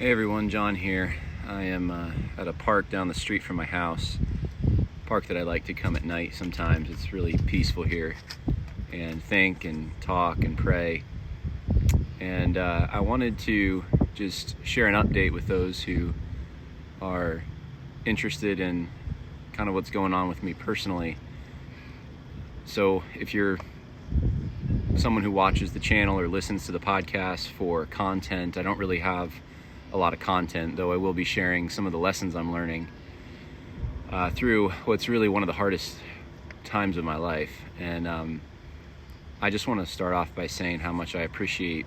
Hey everyone, John here. I am at a park down the street from my house. Park that I like to come at night sometimes. It's really peaceful here, and think and talk and pray. And I wanted to just share an update with those who are interested in kind of what's going on with me personally. So if you're someone who watches the channel or listens to the podcast for content, I don't really have a lot of content, though I will be sharing some of the lessons I'm learning through what's really one of the hardest times of my life. And I just want to start off by saying how much I appreciate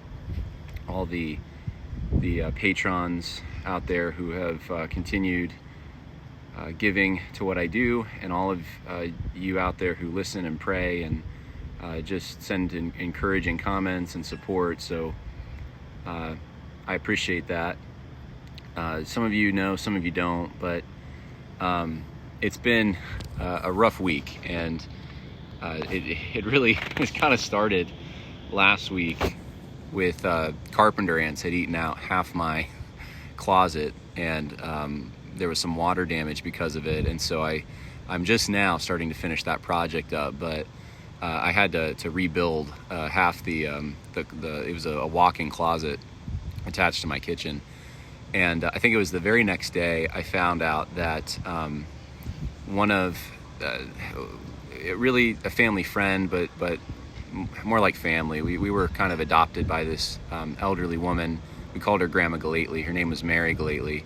all the patrons out there who have continued giving to what I do, and all of you out there who listen and pray and just send encouraging comments and support. So I appreciate that. Some of you know, some of you don't, but it's been a rough week, and it really kind of started last week with carpenter ants had eaten out half my closet, and there was some water damage because of it, and so I'm just now starting to finish that project up, but I had to rebuild half the it was a walk-in closet attached to my kitchen. And I think it was the very next day I found out that one of really a family friend, but more like family. We were kind of adopted by this elderly woman. We called her Grandma Galately. Her name was Mary Galately.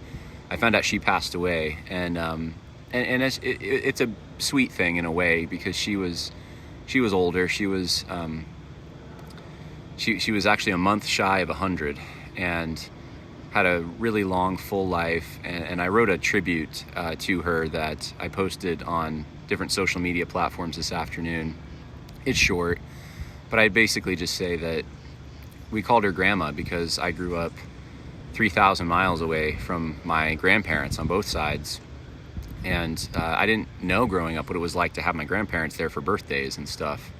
I found out she passed away, and it's a sweet thing in a way, because she was older. She was actually a month shy of 100, and had a really long, full life, and I wrote a tribute to her that I posted on different social media platforms this afternoon. It's short, but I basically just say that we called her Grandma because I grew up 3,000 miles away from my grandparents on both sides, and I didn't know growing up what it was like to have my grandparents there for birthdays and stuff.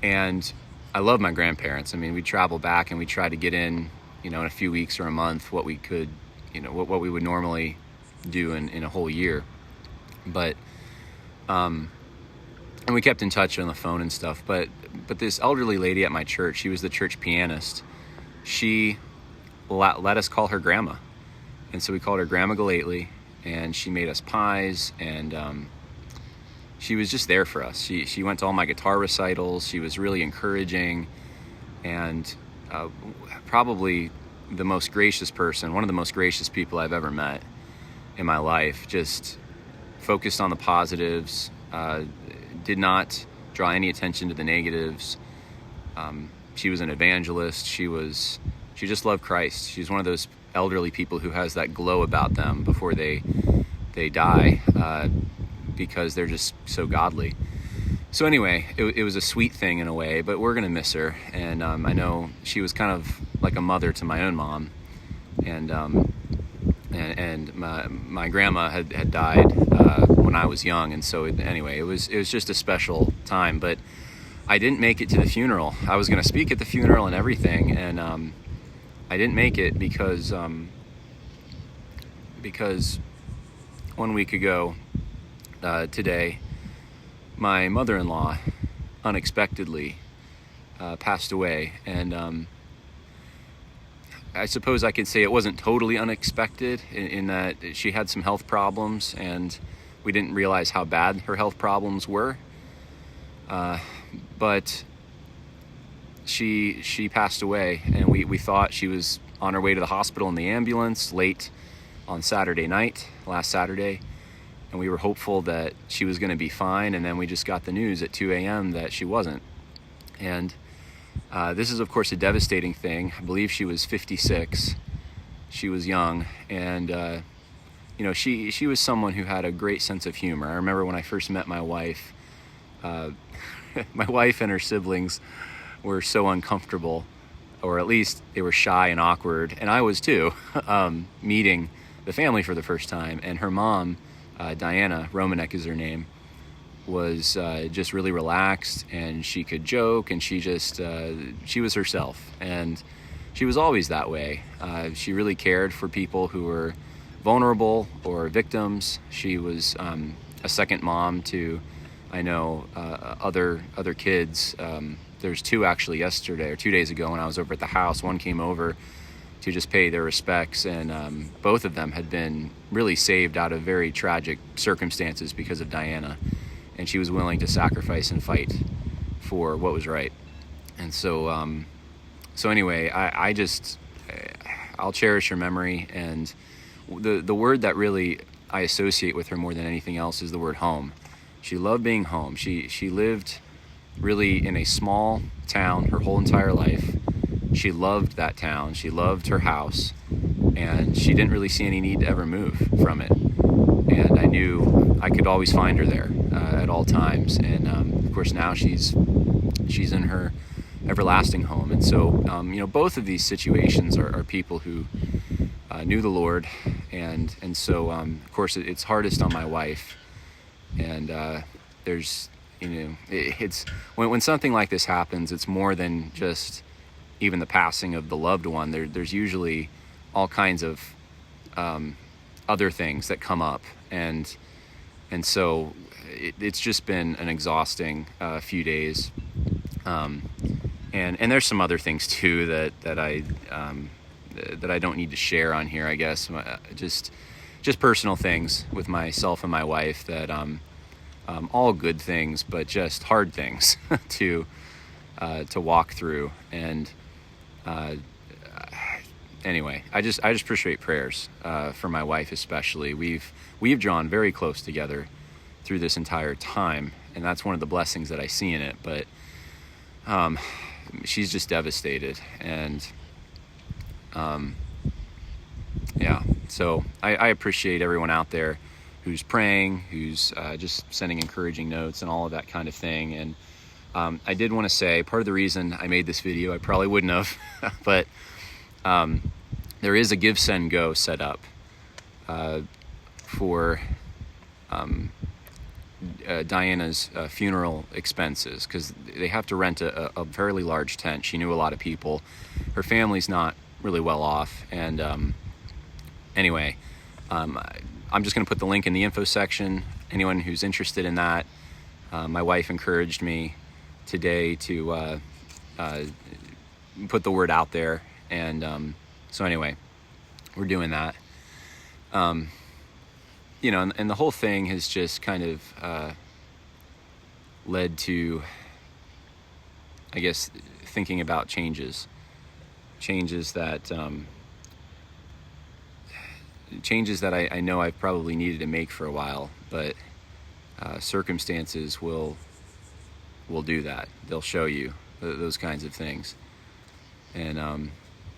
And I love my grandparents. I mean, we travel back and we try to get in a few weeks or a month, what we could, what we would normally do in a whole year. But, and we kept in touch on the phone and stuff, but this elderly lady at my church, she was the church pianist. She let us call her Grandma. And so we called her Grandma Galately, and she made us pies, and she was just there for us. She went to all my guitar recitals. She was really encouraging, and probably the most gracious person, one of the most gracious people I've ever met in my life. Just focused on the positives, did not draw any attention to the negatives. She was an evangelist. She just loved Christ. She's one of those elderly people who has that glow about them before they die, because they're just so godly. So anyway, it was a sweet thing in a way, but we're going to miss her. And I know she was kind of like a mother to my own mom. And my grandma had died when I was young. And so anyway, it was just a special time. But I didn't make it to the funeral. I was going to speak at the funeral and everything. And I didn't make it because 1 week ago today, my mother-in-law unexpectedly passed away, and I suppose I could say it wasn't totally unexpected in that she had some health problems, and we didn't realize how bad her health problems were. But she passed away, and we thought she was on her way to the hospital in the ambulance late on Saturday night, last Saturday. And we were hopeful that she was going to be fine, and then we just got the news at 2 a.m. that she wasn't. And this is, of course, a devastating thing. I believe she was 56. She was young, and she was someone who had a great sense of humor. I remember when I first met my wife, my wife and her siblings were so uncomfortable, or at least they were shy and awkward, and I was too, meeting the family for the first time. And her mom, Diana, Romanek is her name, was just really relaxed, and she could joke, and she was herself, and she was always that way. She really cared for people who were vulnerable or victims. She was a second mom to, I know, other kids. There's two actually yesterday or 2 days ago when I was over at the house. One came over to just pay their respects, and both of them had been really saved out of very tragic circumstances because of Diana, and she was willing to sacrifice and fight for what was right. And so anyway, I'll cherish her memory, and the word that really I associate with her more than anything else is the word home. She loved being home. She lived really in a small town her whole entire life. She loved that town. She loved her house, and she didn't really see any need to ever move from it. And I knew I could always find her there at all times. And of course now she's in her everlasting home. And so both of these situations are people who knew the Lord, and so of course it's hardest on my wife. And there's it's when something like this happens, it's more than just even the passing of the loved one. There's usually all kinds of other things that come up, and so it's just been an exhausting few days. And there's some other things too that I don't need to share on here, I guess. Just personal things with myself and my wife that all good things, but just hard things to walk through. And anyway, I just appreciate prayers for my wife especially. We've drawn very close together through this entire time, and that's one of the blessings that I see in it. But she's just devastated, and so I appreciate everyone out there who's praying, who's just sending encouraging notes and all of that kind of thing. And I did want to say, part of the reason I made this video, I probably wouldn't have, but there is a Give, Send, Go set up for Diana's funeral expenses, because they have to rent a fairly large tent. She knew a lot of people. Her family's not really well off. And anyway, I'm just going to put the link in the info section. Anyone who's interested in that, my wife encouraged me today to put the word out there. And so anyway, we're doing that. And the whole thing has just kind of led to, I guess, thinking about changes that I know I've probably needed to make for a while, but circumstances will do that. They'll show you those kinds of things. And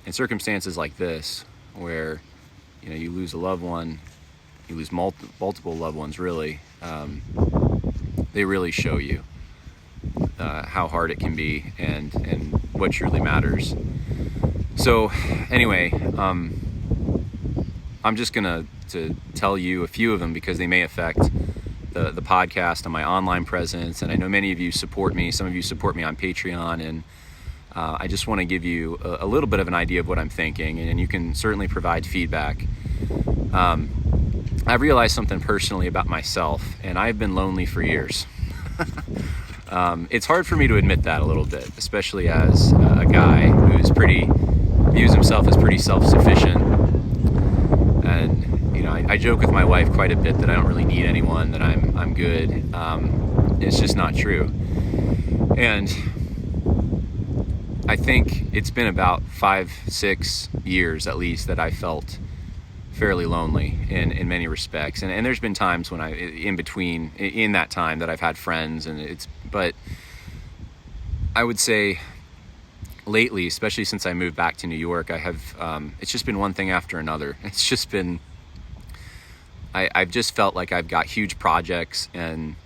in circumstances like this, where you lose a loved one, you lose multiple loved ones, really, they really show you how hard it can be and what truly matters. So anyway, I'm just gonna to tell you a few of them because they may affect the podcast and my online presence. And I know many of you support me. Some of you support me on Patreon, and I just want to give you a little bit of an idea of what I'm thinking, and you can certainly provide feedback. I've realized something personally about myself, and I've been lonely for years. It's hard for me to admit that a little bit, especially as a guy who's views himself as pretty self-sufficient. And I joke with my wife quite a bit that I don't really need anyone, that I'm good. It's just not true. And I think it's been about 5-6 years at least that I felt fairly lonely in many respects. And there's been times when in that time that I've had friends, but I would say lately, especially since I moved back to New York, I have, it's just been one thing after another. It's just been, I've just felt like I've got huge projects, and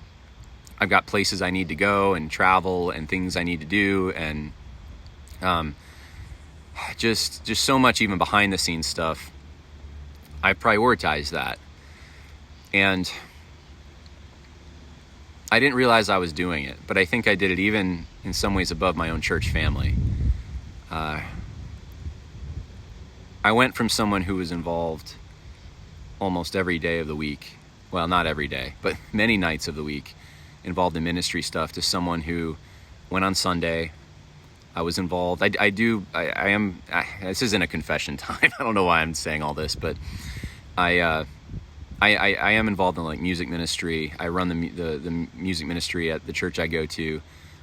I've got places I need to go and travel and things I need to do. And just so much, even behind the scenes stuff, I prioritize that. And I didn't realize I was doing it, but I think I did it even in some ways above my own church family. I went from someone who was involved almost every day of the week, well, not every day, but many nights of the week, involved in ministry stuff, to someone who went on Sunday. I was involved. I am. This isn't a confession time. I don't know why I'm saying all this, but I am involved in like music ministry. I run the music ministry at the church I go to.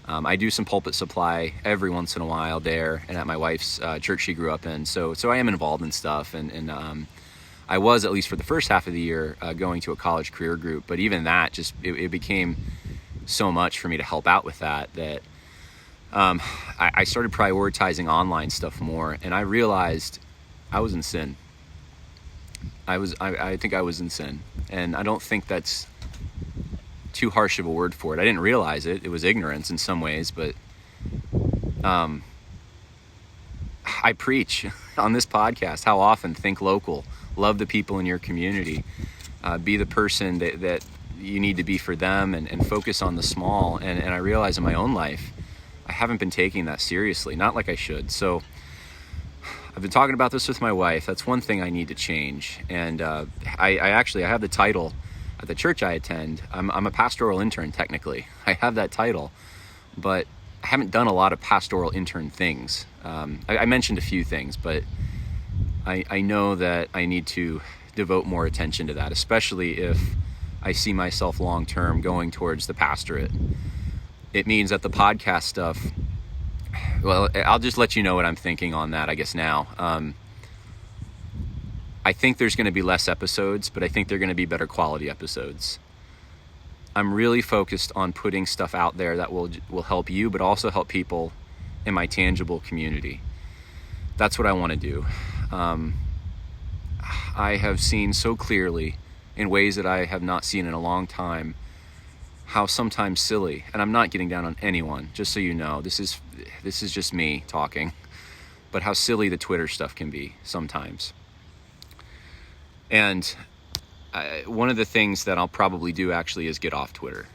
I do some pulpit supply every once in a while there, and at my wife's church she grew up in. So I am involved in stuff, and I was, at least for the first half of the year, going to a college career group. But even that, just it became so much for me to help out with that I started prioritizing online stuff more, and I realized I was in sin. I think I was in sin, and I don't think that's too harsh of a word for it. I didn't realize it. It was ignorance in some ways, but I preach on this podcast how often think local, love the people in your community, be the person that you need to be for them, and focus on the small. And I realize in my own life, I haven't been taking that seriously, not like I should. So I've been talking about this with my wife. That's one thing I need to change. And I have the title at the church I attend. I'm a pastoral intern, technically. I have that title, but I haven't done a lot of pastoral intern things. I mentioned a few things, but I know that I need to devote more attention to that, especially if I see myself long-term going towards the pastorate. It means that the podcast stuff, well, I'll just let you know what I'm thinking on that, I guess, now. I think there's going to be less episodes, but I think they're going to be better quality episodes. I'm really focused on putting stuff out there that will help you, but also help people in my tangible community. That's what I want to do. I have seen so clearly, in ways that I have not seen in a long time, how sometimes silly, and I'm not getting down on anyone, just so you know, this is just me talking, but how silly the Twitter stuff can be sometimes. And one of the things that I'll probably do actually is get off Twitter.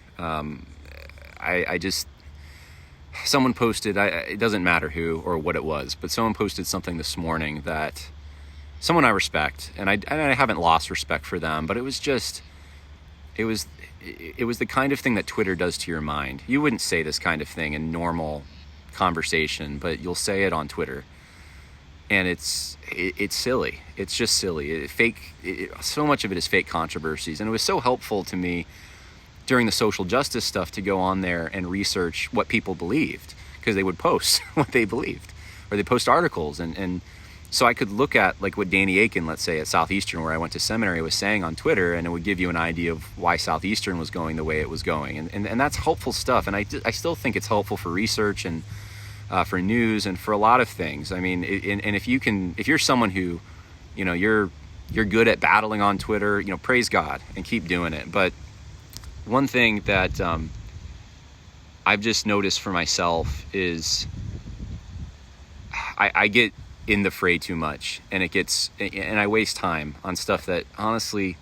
Someone posted, it doesn't matter who or what it was, but someone posted something this morning that someone I respect, and I haven't lost respect for them, but it was the kind of thing that Twitter does to your mind. You wouldn't say this kind of thing in normal conversation, but you'll say it on Twitter. And it's silly. It's just silly. So much of it is fake controversies. And it was so helpful to me during the social justice stuff to go on there and research what people believed, because they would post what they believed, or they post articles. And so I could look at like what Danny Aiken, let's say at Southeastern, where I went to seminary, was saying on Twitter, and it would give you an idea of why Southeastern was going the way it was going. And that's helpful stuff. And I still think it's helpful for research and for news and for a lot of things. I mean, and if you're someone who, you're good at battling on Twitter, praise God and keep doing it. But one thing that I've just noticed for myself is I get in the fray too much, and I waste time on stuff that honestly,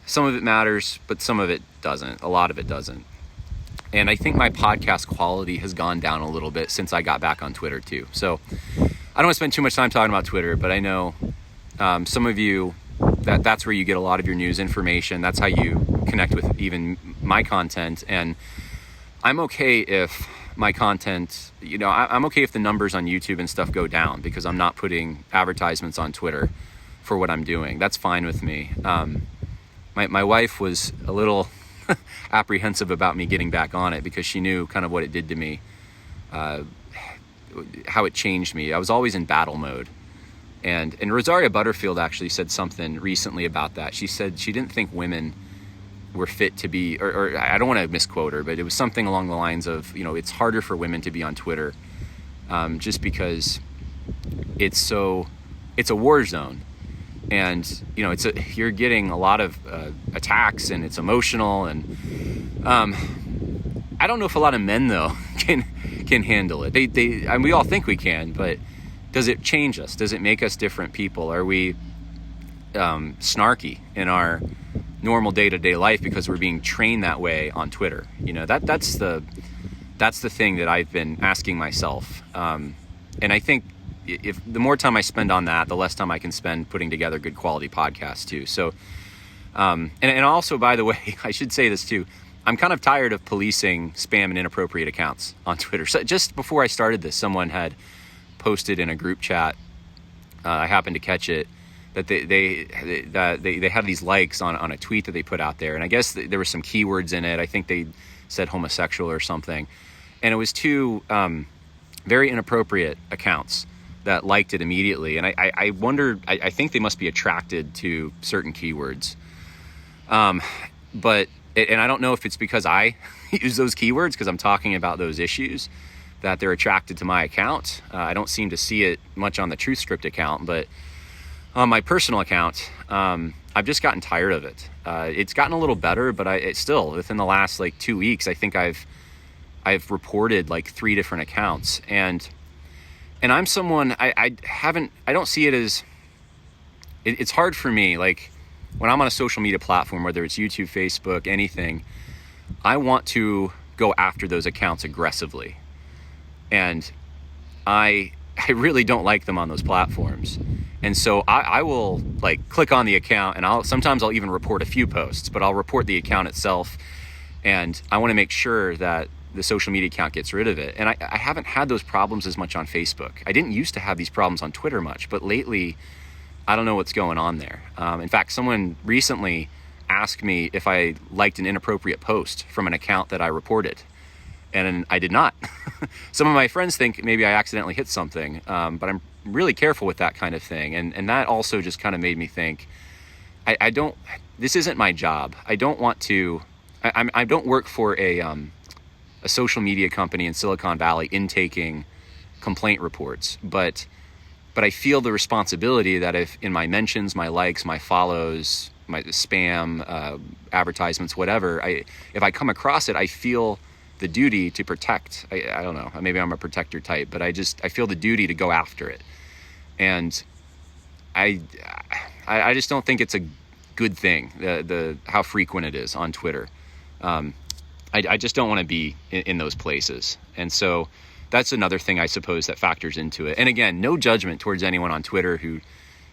some of it matters, but some of it doesn't. A lot of it doesn't. And I think my podcast quality has gone down a little bit since I got back on Twitter too. So I don't want to spend too much time talking about Twitter, but I know some of you, that's where you get a lot of your news information. That's how you connect with even my content. And I'm okay if my content, I'm okay if the numbers on YouTube and stuff go down, because I'm not putting advertisements on Twitter for what I'm doing. That's fine with me. My wife was a little apprehensive about me getting back on it, because she knew kind of what it did to me, how it changed me. I was always in battle mode. And Rosaria Butterfield actually said something recently about that. She said she didn't think women were fit to be, or I don't want to misquote her, but it was something along the lines of, it's harder for women to be on Twitter, just because it's a war zone. And, you're getting a lot of attacks, and it's emotional. And I don't know if a lot of men, though, can handle it. We all think we can, but does it change us? Does it make us different people? Are we snarky in our normal day-to-day life because we're being trained that way on Twitter? That's the thing that I've been asking myself. And I think if the more time I spend on that, the less time I can spend putting together good quality podcasts too. So, and also, by the way, I should say this too. I'm kind of tired of policing spam and inappropriate accounts on Twitter. So just before I started this, someone had posted in a group chat. I happened to catch it, that they had these likes on a tweet that they put out there, and I guess there were some keywords in it. I think they said homosexual or something, and it was two very inappropriate accounts that liked it immediately. And I wondered, I think they must be attracted to certain keywords, but I don't know if it's because I use those keywords because I'm talking about those issues that they're attracted to my account. I don't seem to see it much on the TruthScript account, but on my personal account, I've just gotten tired of it. It's gotten a little better, but it's still, within the last 2 weeks, I think I've reported 3 different accounts, and I'm someone, I don't see it as, it's hard for me, when I'm on a social media platform, whether it's YouTube, Facebook, anything, I want to go after those accounts aggressively. And I really don't like them on those platforms. And so I will click on the account, and sometimes I'll even report a few posts, but I'll report the account itself. And I want to make sure that the social media account gets rid of it. And I haven't had those problems as much on Facebook. I didn't used to have these problems on Twitter much, but lately I don't know what's going on there. In fact, someone recently asked me if I liked an inappropriate post from an account that I reported. And I did not. Some of my friends think maybe I accidentally hit something, but I'm really careful with that kind of thing. And that also just kind of made me think, this isn't my job. I don't want to, I don't work for a social media company in Silicon Valley intaking complaint reports, but I feel the responsibility that if in my mentions, my likes, my follows, my spam, advertisements, whatever, if I come across it, I feel the duty to protect. I don't know, maybe I'm a protector type, but I feel the duty to go after it. And I just don't think it's a good thing, the how frequent it is on Twitter. I just don't want to be in those places. And so that's another thing, I suppose, that factors into it. And again, no judgment towards anyone on Twitter who,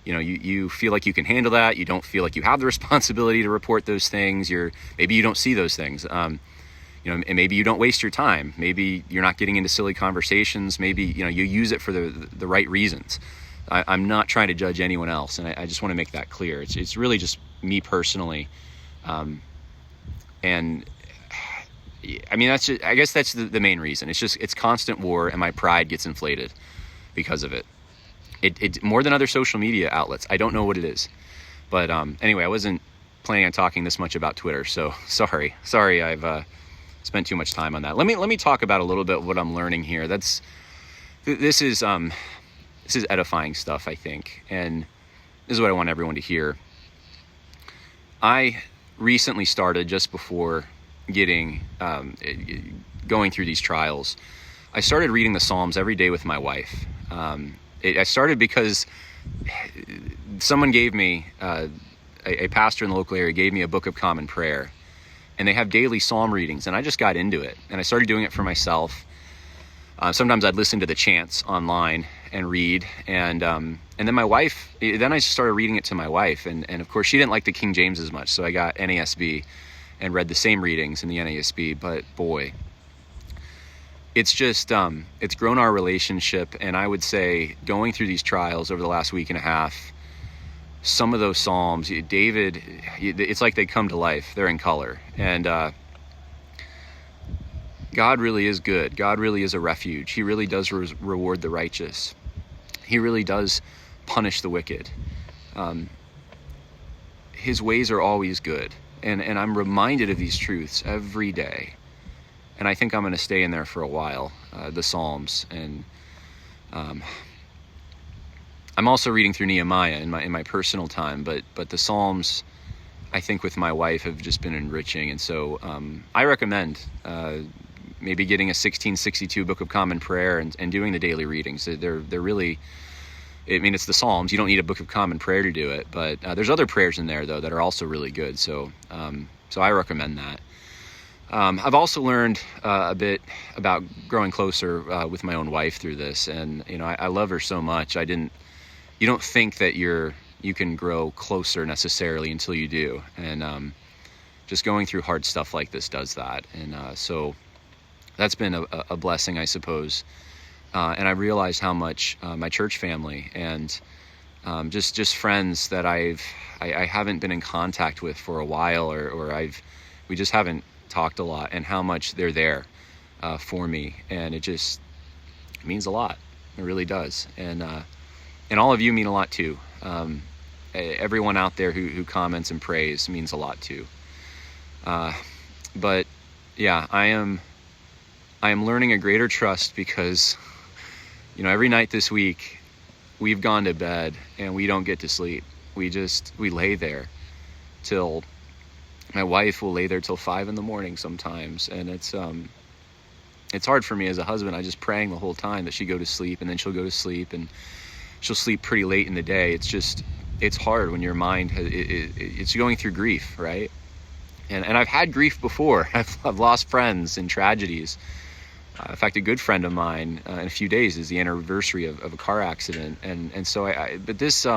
you feel like you can handle that. You don't feel like you have the responsibility to report those things. Maybe you don't see those things. And maybe you don't waste your time. Maybe you're not getting into silly conversations. Maybe, you use it for the right reasons. I'm not trying to judge anyone else. And I just want to make that clear. It's really just me personally. And I mean, I guess that's the main reason. It's constant war, and my pride gets inflated because of it. It more than other social media outlets. I don't know what it is. But anyway, I wasn't planning on talking this much about Twitter. So sorry I've spent too much time on that. Let me talk about a little bit what I'm learning here. This is edifying stuff, I think, and this is what I want everyone to hear. I recently started, just before going through these trials, I started reading the Psalms every day with my wife. I started because someone gave me, a pastor in the local area gave me a Book of Common Prayer. And they have daily psalm readings, and I just got into it, and I started doing it for myself. Sometimes I'd listen to the chants online and read, and then my wife. Then I started reading it to my wife, and of course she didn't like the King James as much, so I got NASB and read the same readings in the NASB. But boy, it's just it's grown our relationship, and I would say going through these trials over the last week and a half, some of those Psalms, David, it's like they come to life. They're in color. And God really is good. God really is a refuge. He really does reward the righteous. He really does punish the wicked. His ways are always good. And I'm reminded of these truths every day. And I think I'm going to stay in there for a while, the Psalms. And I'm also reading through Nehemiah in my personal time, but the Psalms, I think, with my wife have just been enriching. And so I recommend maybe getting a 1662 Book of Common Prayer and doing the daily readings. They're really, I mean, it's the Psalms. You don't need a Book of Common Prayer to do it, but there's other prayers in there, though, that are also really good. So I recommend that. I've also learned a bit about growing closer with my own wife through this, and I love her so much. You don't think that you can grow closer necessarily until you do, and just going through hard stuff like this does that, and so that's been a blessing, I suppose. And I realized how much my church family and just friends that I haven't been in contact with for a while, or we just haven't talked a lot, and how much they're there for me, and it means a lot. It really does, and all of you mean a lot too. Everyone out there who comments and prays means a lot too. But yeah, I am learning a greater trust, because every night this week we've gone to bed and we don't get to sleep. We lay there till my wife will lay there till 5 a.m. sometimes, and it's hard for me as a husband. I'm just praying the whole time that she go to sleep, and then she'll go to sleep, and she'll sleep pretty late in the day. It's hard when your mind it's going through grief, right? And I've had grief before. I've lost friends in tragedies. In fact, a good friend of mine in a few days is the anniversary of a car accident, and so but this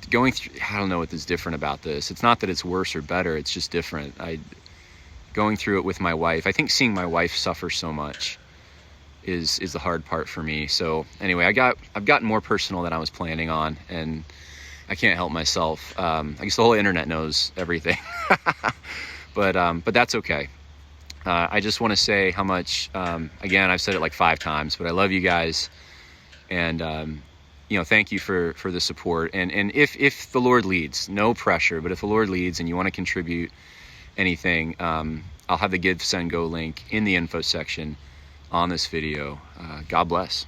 going through, I don't know what is different about this. It's not that it's worse or better. It's just different. Going through it with my wife. I think seeing my wife suffer so much is the hard part for me. So anyway, I've gotten more personal than I was planning on, and I can't help myself. I guess the whole internet knows everything, but that's okay. I just want to say how much. Again, I've said it like 5 times, but I love you guys, and thank you for the support. And if the Lord leads, no pressure, but if the Lord leads and you want to contribute anything, I'll have the Give, Send, Go link in the info section on this video. God bless.